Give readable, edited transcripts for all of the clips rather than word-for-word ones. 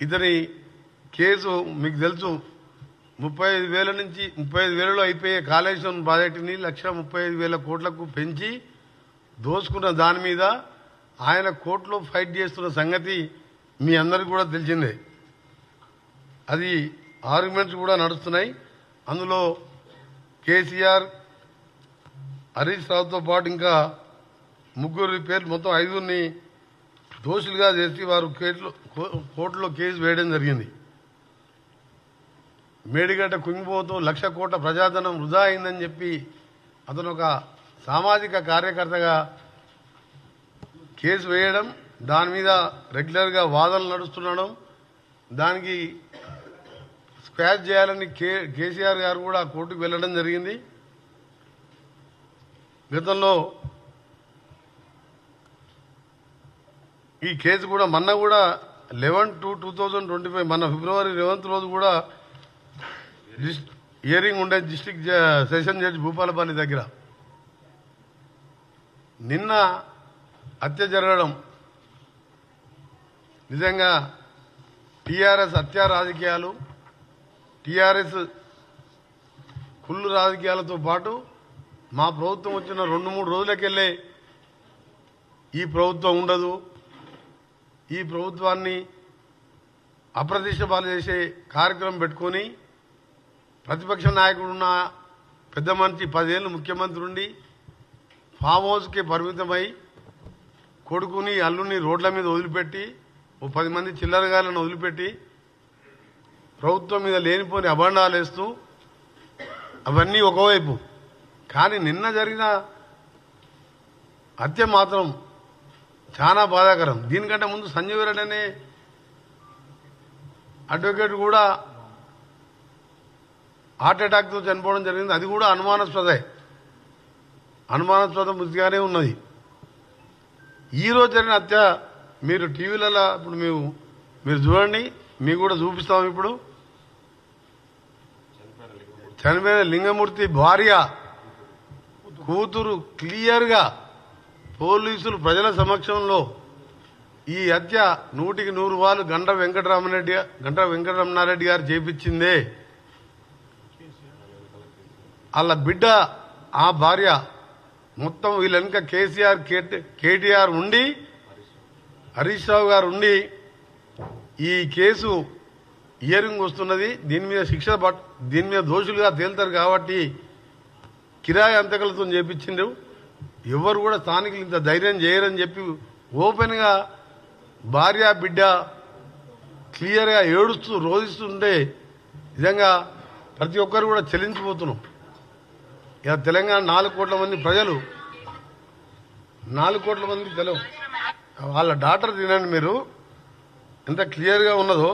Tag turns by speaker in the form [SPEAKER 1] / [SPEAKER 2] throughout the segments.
[SPEAKER 1] ఇతని కేసు మీకు తెలుసు 35,000 నుంచి 35,000లో అయిపోయే కాళేశ్వరం ప్రాజెక్టుని 1,35,000 కోట్లకు పెంచి దోసుకున్న దాని మీద ఆయన కోర్టులో ఫైట్ చేస్తున్న సంగతి మీ అందరికీ కూడా తెలిసిందే. అది ఆర్గ్యుమెంట్స్ కూడా నడుస్తున్నాయి. అందులో కేసీఆర్, హరీష్ రావుతో పాటు ఇంకా ముగ్గురు పేర్లు మొత్తం 5గురిని దోషులుగా చేసి వారు కోర్టులో కేసు వేయడం జరిగింది. మేడిగడ్డ కుంగిపోతూ 1,00,000 కోట్ల ప్రజాధనం వృధా అయిందని చెప్పి అతను ఒక సామాజిక కార్యకర్తగా కేసు వేయడం, దాని మీద రెగ్యులర్గా వాదనలు నడుస్తుండడం, దానికి స్క్వాష్ చేయాలని కేసీఆర్ గారు కూడా కోర్టుకు వెళ్లడం జరిగింది. గతంలో ఈ కేసు కూడా మొన్న కూడా 11/2/2025 మన ఫిబ్రవరి 11 రోజు కూడా హియరింగ్ ఉండే డిస్ట్రిక్ట్ సెషన్ జడ్జి భూపాలపల్లి దగ్గర. నిన్న హత్య జరగడం నిజంగా టీఆర్ఎస్ హత్యా రాజకీయాలు, టీఆర్ఎస్ కుళ్ళు రాజకీయాలతో పాటు మా ప్రభుత్వం వచ్చిన 2-3 రోజులకెళ్ళే ఈ ప్రభుత్వం ఉండదు, ఈ ప్రభుత్వాన్ని అప్రతిష్ట పాలు చేసే కార్యక్రమం పెట్టుకొని ప్రతిపక్ష నాయకుడున్న పెద్ద మనిషి 10 ఏళ్ళు ముఖ్యమంత్రి ఉండి ఫామ్ హౌస్కి పరిమితమై కొడుకుని అల్లుని రోడ్ల మీద వదిలిపెట్టి 10 మంది చిల్లరగాలను వదిలిపెట్టి ప్రభుత్వం మీద లేనిపోని అభండాలు వేస్తూ అవన్నీ ఒకవైపు. కానీ నిన్న జరిగిన హత్య మాత్రం చాలా బాధాకరం. దీనికంటే ముందు సంజీవ్ రెడ్డి అనే అడ్వకేట్ కూడా హార్ట్ అటాక్తో చనిపోవడం జరిగింది. అది కూడా అనుమానాస్పద మృతిగానే ఉన్నది. ఈరోజు జరిగిన హత్య మీరు టీవీలలో ఇప్పుడు మీరు చూడండి, మీకు కూడా చూపిస్తాం. ఇప్పుడు చనిపోయిన లింగమూర్తి భార్య కూతురు క్లియర్గా పోలీసులు ప్రజల సమక్షంలో ఈ హత్య 100% గంట వెంకటరమణారెడ్డి గారు చేపించిందే. వాళ్ళ బిడ్డ ఆ భార్య మొత్తం వీళ్ళ వెనుక కేసీఆర్, కేటీఆర్ ఉండి, హరీష్ రావు గారు ఉండి ఈ కేసు హియరింగ్ వస్తున్నది. దీని మీద దోషులుగా తేలుతారు కాబట్టి కిరాయి అంతకులతో చేపించిండ్రు. ఎవరు కూడా స్థానికులు ఇంత ధైర్యం చేయరని చెప్పి ఓపెన్గా భార్య బిడ్డ క్లియర్గా ఏడుస్తూ రోధిస్తుంటే నిజంగా ప్రతి ఒక్కరు కూడా చెల్లించిపోతున్నాం. ఇక తెలంగాణ 4 కోట్ల మంది ప్రజలు, 4 కోట్ల మంది వాళ్ళ డాటర్ తినండి మీరు ఎంత క్లియర్గా ఉన్నదో.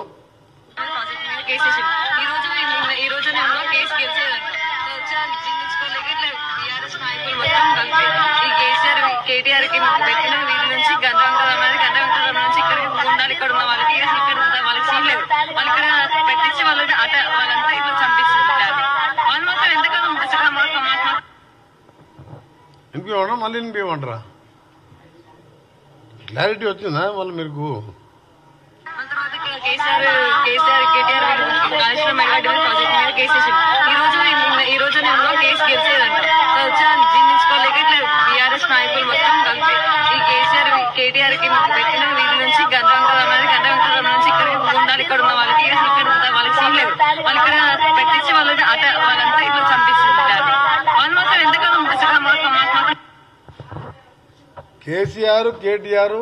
[SPEAKER 2] కేటీఆర్ కి పెట్టిన వీళ్ళ నుంచి గంట నుంచి ఇక్కడ ఉండాలి, ఇక్కడ ఉన్న వాళ్ళకి వాళ్ళకి సీన్ లేదు, వాళ్ళు ఇక్కడ పెట్టించి వాళ్ళంతా ఇట్లా చంపిస్తుంటారు. వాళ్ళు మాత్రం ఎంతకాలం
[SPEAKER 1] ఇంకేమన్నా మళ్ళీ ఇంకేమంటారా? క్లారిటీ వచ్చిందా మళ్ళీ మీకు?
[SPEAKER 2] కేటీఆర్ కాళేశ్వరం ప్రాజెక్ట్ మీద కేసు ఈ రోజు నేను కేసు గెలిచేదంట. జీర్ణించుకోలేక ఇట్లా బీఆర్ఎస్ నాయకులు మొత్తం కలిపి ఈ కేటీఆర్ కి పెట్టిన వీళ్ళ నుంచి గంట నుంచి ఇక్కడ ఉండాలి, ఇక్కడ ఉన్న వాళ్ళకి వాళ్ళకి సీన్ లేదు, వాళ్ళు ఇక్కడ పెట్టించి వాళ్ళంతా ఇట్లా చంపిస్తుంటారు. వాళ్ళు మాత్రం ఎంతకాలం
[SPEAKER 1] కేసీఆర్, కేటీఆర్,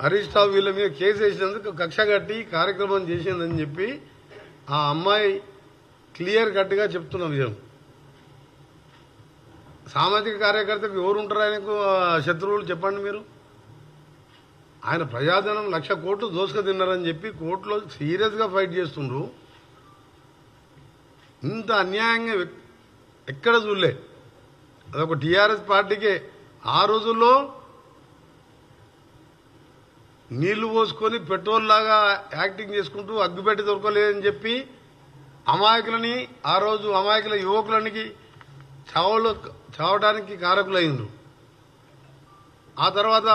[SPEAKER 1] హరీష్ రావు వీళ్ళ మీద కేసు వేసినందుకు కక్ష కట్టి కార్యక్రమం చేసిందని చెప్పి ఆ అమ్మాయి క్లియర్ కట్గా చెప్తున్న విషయం. సామాజిక కార్యకర్తకు ఎవరు ఉంటారు ఆయనకు శత్రువులు చెప్పండి మీరు? ఆయన ప్రజాధనం 1,00,000 కోట్లు దోసుక తిన్నారని చెప్పి కోర్టులో సీరియస్గా ఫైట్ చేస్తుండ్రు. ఇంత అన్యాయంగా ఎక్కడ చూడలే. అదొక టీఆర్ఎస్ పార్టీకే. ఆ రోజుల్లో నీళ్లు పోసుకొని పెట్రోల్ లాగా యాక్టింగ్ చేసుకుంటూ అగ్గిపెట్టి దొరకలేదని చెప్పి అమాయకులని, ఆ రోజు అమాయకుల యువకులనికి చావడానికి కారకులైండ్రు. ఆ తర్వాత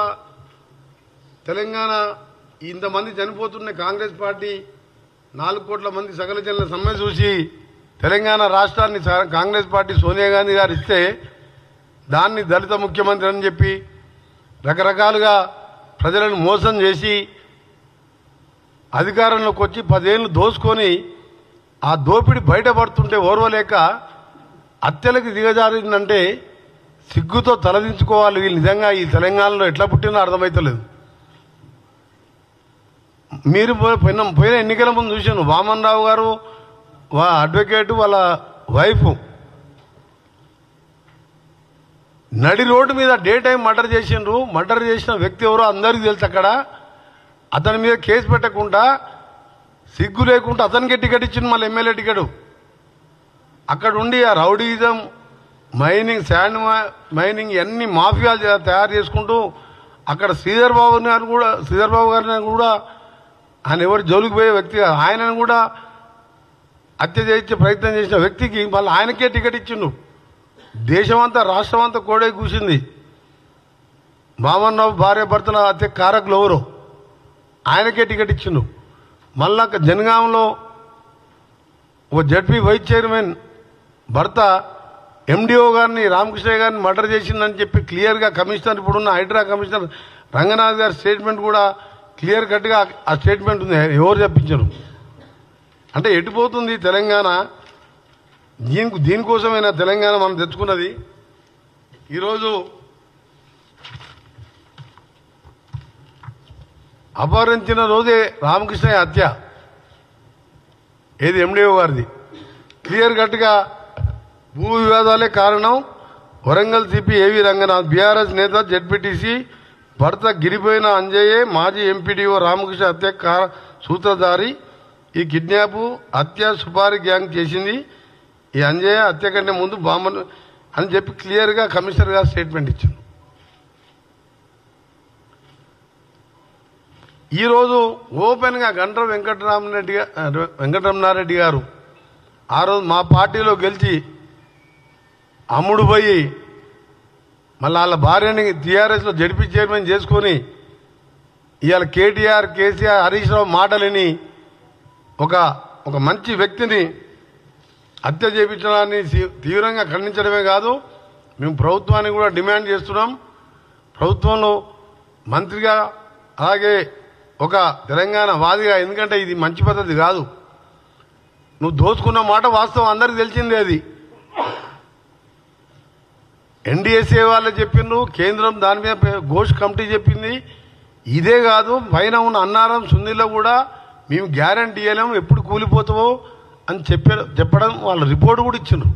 [SPEAKER 1] తెలంగాణ ఇంతమంది చనిపోతున్న కాంగ్రెస్ పార్టీ 4 కోట్ల మంది సకల జనుల సమ్మె చూసి తెలంగాణ రాష్ట్రాన్ని కాంగ్రెస్ పార్టీ సోనియా గాంధీ గారు ఇస్తే దాన్ని దళిత ముఖ్యమంత్రి అని చెప్పి రకరకాలుగా ప్రజలను మోసం చేసి అధికారంలోకి వచ్చి 10 ఏళ్ళు దోసుకొని ఆ దోపిడి బయటపడుతుంటే ఓర్వలేక హత్యలకు దిగజారిందంటే సిగ్గుతో తలదించుకోవాలి. వీళ్ళు నిజంగా ఈ తెలంగాణలో ఎట్లా పుట్టినో అర్థమవుతలేదు. మీరు పోయిన ఎన్నికల ముందు చూశాను, వామన్ రావు గారు అడ్వకేటు వాళ్ళ వైఫ్ నడి రోడ్డు మీద డే టైం మర్డర్ చేసిండ్రు. మర్డర్ చేసిన వ్యక్తి ఎవరో అందరికీ తెలుసు. అక్కడ అతని మీద కేసు పెట్టకుండా సిగ్గు లేకుండా అతనికి టికెట్ ఇచ్చింది మళ్ళీ ఎమ్మెల్యే టికెట్. అక్కడ ఉండి ఆ రౌడీజం, మైనింగ్, శాండ్ మైనింగ్ అన్ని మాఫియాలు తయారు చేసుకుంటూ అక్కడ శ్రీధర్ బాబు గారిని కూడా ఆయన ఎవరు జోలికి పోయే వ్యక్తి, ఆయనను కూడా హత్య చేయించే ప్రయత్నం చేసిన వ్యక్తికి మళ్ళీ ఆయనకే టికెట్ ఇచ్చిండు. దేశమంతా రాష్ట్రమంతా కోడే కూసింది. వామన్రావు భార్య భర్తల హత్య కారకులు ఎవరు, ఆయనకే టికెట్ ఇచ్చిండు. మళ్ళా జనగాంలో ఓ జడ్పీ వైస్ చైర్మన్ భర్త ఎండిఓ గారిని, రామకృష్ణ గారిని మర్డర్ చేసిందని చెప్పి క్లియర్గా కమిషనర్, ఇప్పుడున్న హైడ్రా కమిషనర్ రంగనాథ్ గారి స్టేట్మెంట్ కూడా క్లియర్ కట్గా ఆ స్టేట్మెంట్ ఉంది. ఎవరు చెప్పించారు అంటే ఎటుపోతుంది తెలంగాణ? దీనికోసమైనా తెలంగాణ మనం తెచ్చుకున్నది. ఈరోజు అపహరించిన రోజే రామకృష్ణయ్య హత్య, ఏది ఎండిఓ గారిది, క్లియర్ కట్గా భూ వివాదాలే కారణం. వరంగల్ సిపి ఏవి రంగనాథ్, బీఆర్ఎస్ నేత, జెడ్పీటీసీ భర్త గిరిపోయిన అంజయ్యే మాజీ ఎంపీడీఓ రామకృష్ణ హత్య సూత్రధారి. ఈ కిడ్నాప్ హత్య సుపారీ గ్యాంగ్ చేసింది. ఈ అంజయ్య హత్య కంటే ముందు బాంబను అని చెప్పి క్లియర్గా కమిషనర్ గారు స్టేట్మెంట్ ఇచ్చారు. ఈరోజు ఓపెన్గా గండ్ర వెంకటరమణారెడ్డి గారు ఆ రోజు మా పార్టీలో గెలిచి అమ్ముడు పోయి మళ్ళీ వాళ్ళ భార్యని టీఆర్ఎస్లో జడ్పీ చైర్మన్ చేసుకొని ఇవాళ కేటీఆర్, కేసీఆర్, హరీష్ రావు మాటలని ఒక మంచి వ్యక్తిని హత్య చేయించడాన్ని తీవ్రంగా ఖండించడమే కాదు, మేము ప్రభుత్వాన్ని కూడా డిమాండ్ చేస్తున్నాం. ప్రభుత్వంలో మంత్రిగా అలాగే ఒక తెలంగాణ వాదిగా, ఎందుకంటే ఇది మంచి పద్ధతి కాదు. నువ్వు దోచుకున్న మాట వాస్తవం, అందరికీ తెలిసిందే. అది ఎన్డీఎస్ఏ వాళ్ళు చెప్పిండ్రు, కేంద్రం దాని మీద ఘోష్ కమిటీ చెప్పింది. ఇదే కాదు, పైన ఉన్న అన్నారం సుందీలో కూడా మేము గ్యారంటీ ఇవ్వలేము, ఎప్పుడు కూలిపోతావో అని చెప్పడం వాళ్ళ రిపోర్ట్ కూడా ఇచ్చిండ్రు.